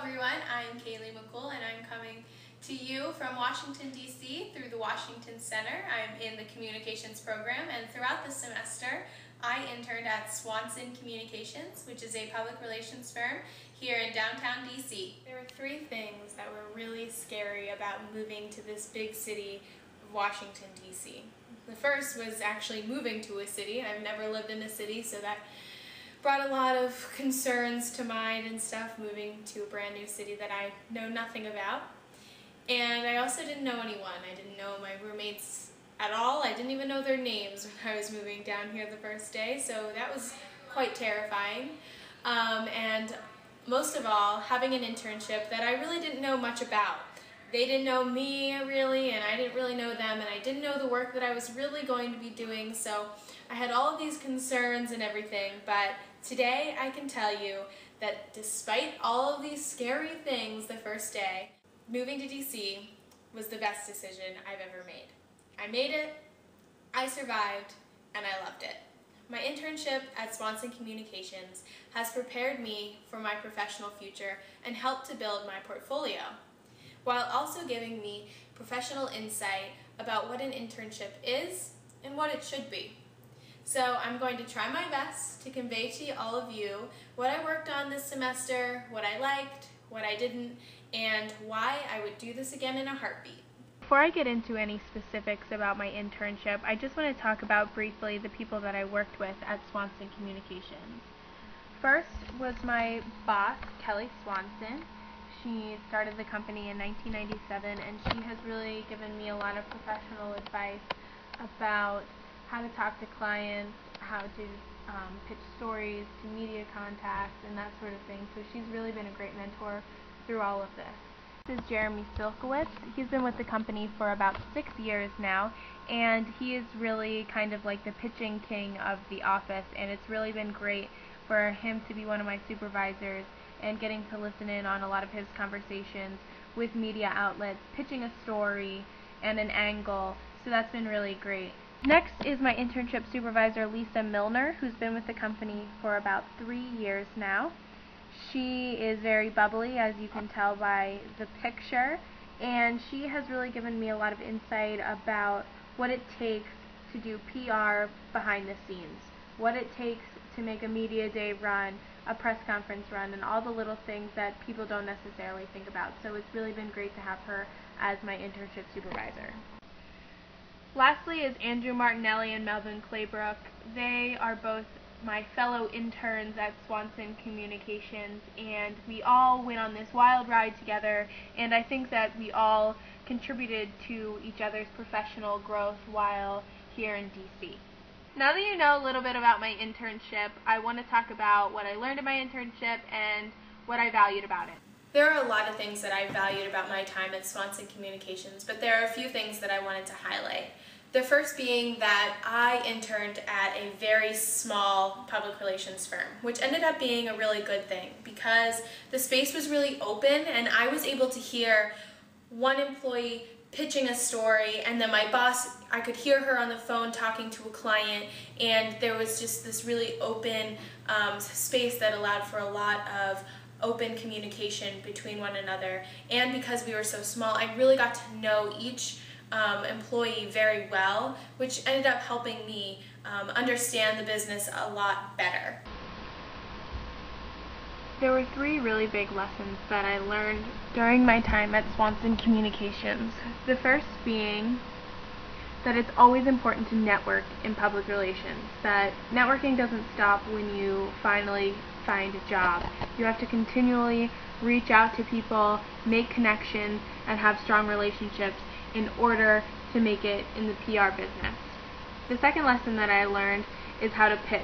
everyone, I'm Caley McCool and I'm coming to you from Washington, D.C. through the Washington Center. I'm in the Communications program, and throughout the semester I interned at Swanson Communications, which is a public relations firm here in downtown D.C. There were three things that were really scary about moving to this big city of Washington, D.C. The first was actually moving to a city. I've never lived in a city, so that brought a lot of concerns to mind and stuff, moving to a brand new city that I know nothing about. And I also didn't know anyone. I didn't know my roommates at all. I didn't even know their names when I was moving down here the first day, so that was quite terrifying. And most of all, having an internship that I really didn't know much about. They didn't know me really, and I didn't really know them, and I didn't know the work that I was really going to be doing, so I had all of these concerns and everything. But today I can tell you that despite all of these scary things the first day, moving to DC was the best decision I've ever made. I made it, I survived, and I loved it. My internship at Swanson Communications has prepared me for my professional future and helped to build my portfolio, while also giving me professional insight about what an internship is and what it should be. So I'm going to try my best to convey to all of you what I worked on this semester, what I liked, what I didn't, and why I would do this again in a heartbeat. Before I get into any specifics about my internship, I just want to talk about briefly the people that I worked with at Swanson Communications. First was my boss, Kelly Swanson. She started the company in 1997, and she has really given me a lot of professional advice about how to talk to clients, how to pitch stories to media contacts, and that sort of thing. So she's really been a great mentor through all of this. This is Jeremy Silkowitz. He's been with the company for about 6 years now, and he is really kind of like the pitching king of the office, and it's really been great for him to be one of my supervisors and getting to listen in on a lot of his conversations with media outlets, pitching a story and an angle, so that's been really great. Next is my internship supervisor, Lisa Milner, who's been with the company for about 3 years now. She is very bubbly, as you can tell by the picture, and she has really given me a lot of insight about what it takes to do PR behind the scenes, what it takes to make a media day run, a press conference run, and all the little things that people don't necessarily think about. So it's really been great to have her as my internship supervisor. Lastly is Andrew Martinelli and Melvin Claybrook. They are both my fellow interns at Swanson Communications, and we all went on this wild ride together, and I think that we all contributed to each other's professional growth while here in DC. Now that you know a little bit about my internship, I want to talk about what I learned in my internship and what I valued about it. There are a lot of things that I valued about my time at Swanson Communications, but there are a few things that I wanted to highlight. The first being that I interned at a very small public relations firm, which ended up being a really good thing because the space was really open and I was able to hear one employee pitching a story, and then my boss, I could hear her on the phone talking to a client, and there was just this really open space that allowed for a lot of open communication between one another. And because we were so small, I really got to know each employee very well, which ended up helping me understand the business a lot better. There were 3 really big lessons that I learned during my time at Swanson Communications. The first being that it's always important to network in public relations, that networking doesn't stop when you finally find a job. You have to continually reach out to people, make connections, and have strong relationships in order to make it in the PR business. The second lesson that I learned is how to pitch.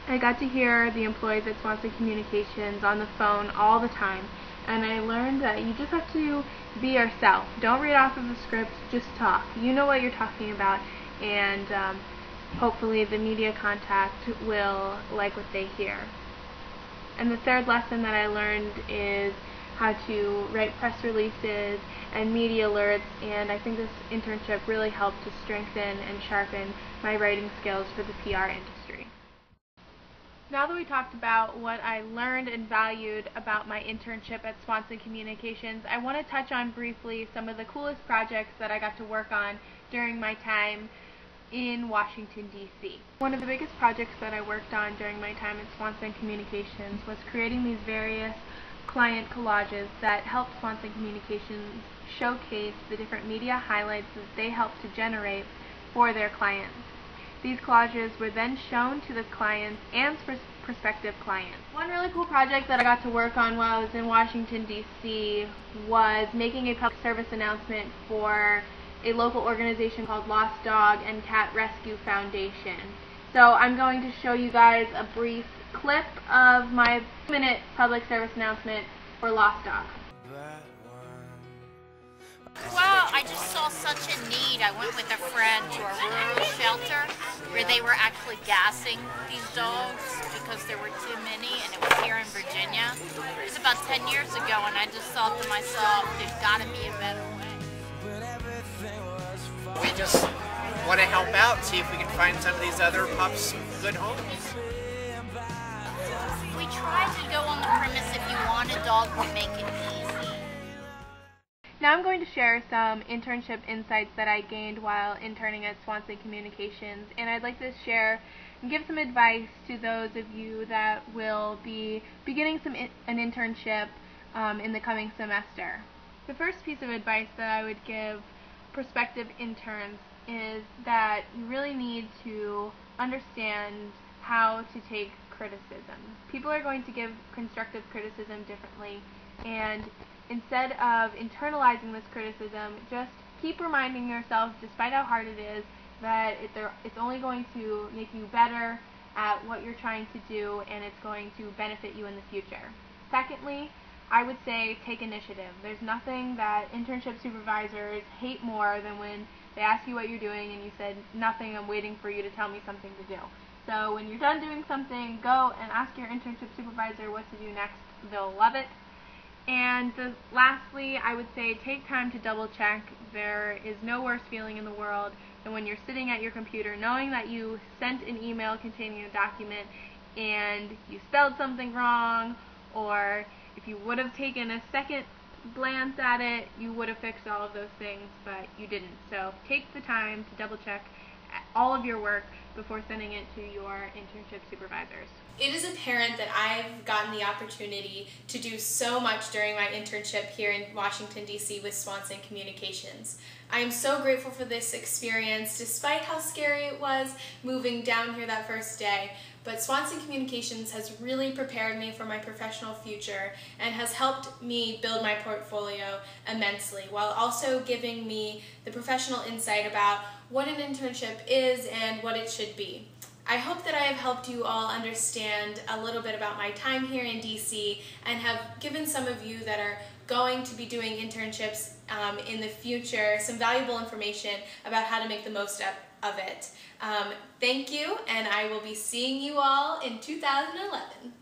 I got to hear the employees at Swanson Communications on the phone all the time, and I learned that you just have to be yourself. Don't read off of the script, just talk. You know what you're talking about, and hopefully the media contact will like what they hear. And the third lesson that I learned is how to write press releases and media alerts, and I think this internship really helped to strengthen and sharpen my writing skills for the PR industry. Now that we talked about what I learned and valued about my internship at Swanson Communications, I want to touch on briefly some of the coolest projects that I got to work on during my time in Washington, D.C. One of the biggest projects that I worked on during my time at Swanson Communications was creating these various client collages that helped Swanson Communications showcase the different media highlights that they helped to generate for their clients. These collages were then shown to the clients and prospective clients. One really cool project that I got to work on while I was in Washington, D.C. was making a public service announcement for a local organization called Lost Dog and Cat Rescue Foundation. So I'm going to show you guys a brief clip of my 2-minute public service announcement for Lost Dog. Well, I just saw such a need. I went with a friend to a rural shelter where they were actually gassing these dogs because there were too many, and it was here in Virginia. It was about 10 years ago, and I just thought to myself, there's got to be a better way. We just want to help out, see if we can find some of these other pups good homes. We try to go on the premise if you want a dog, we make it easy. Now I'm going to share some internship insights that I gained while interning at Swanson Communications, and I'd like to share and give some advice to those of you that will be beginning an internship in the coming semester. The first piece of advice that I would give prospective interns is that you really need to understand how to take criticism. People are going to give constructive criticism differently, and instead of internalizing this criticism, just keep reminding yourself, despite how hard it is, that it's only going to make you better at what you're trying to do, and it's going to benefit you in the future. Secondly, I would say take initiative. There's nothing that internship supervisors hate more than when they ask you what you're doing and you said, nothing, I'm waiting for you to tell me something to do. So when you're done doing something, go and ask your internship supervisor what to do next. They'll love it. And lastly, I would say take time to double check. There is no worse feeling in the world than when you're sitting at your computer knowing that you sent an email containing a document and you spelled something wrong, or if you would have taken a second glance at it, you would have fixed all of those things, but you didn't. So take the time to double check all of your work before sending it to your internship supervisors. It is apparent that I've gotten the opportunity to do so much during my internship here in Washington, D.C. with Swanson Communications. I am so grateful for this experience, despite how scary it was moving down here that first day. But Swanson Communications has really prepared me for my professional future and has helped me build my portfolio immensely, while also giving me the professional insight about what an internship is and what it should be. I hope that I have helped you all understand a little bit about my time here in DC and have given some of you that are going to be doing internships in the future some valuable information about how to make the most of it. Thank you, and I will be seeing you all in 2011.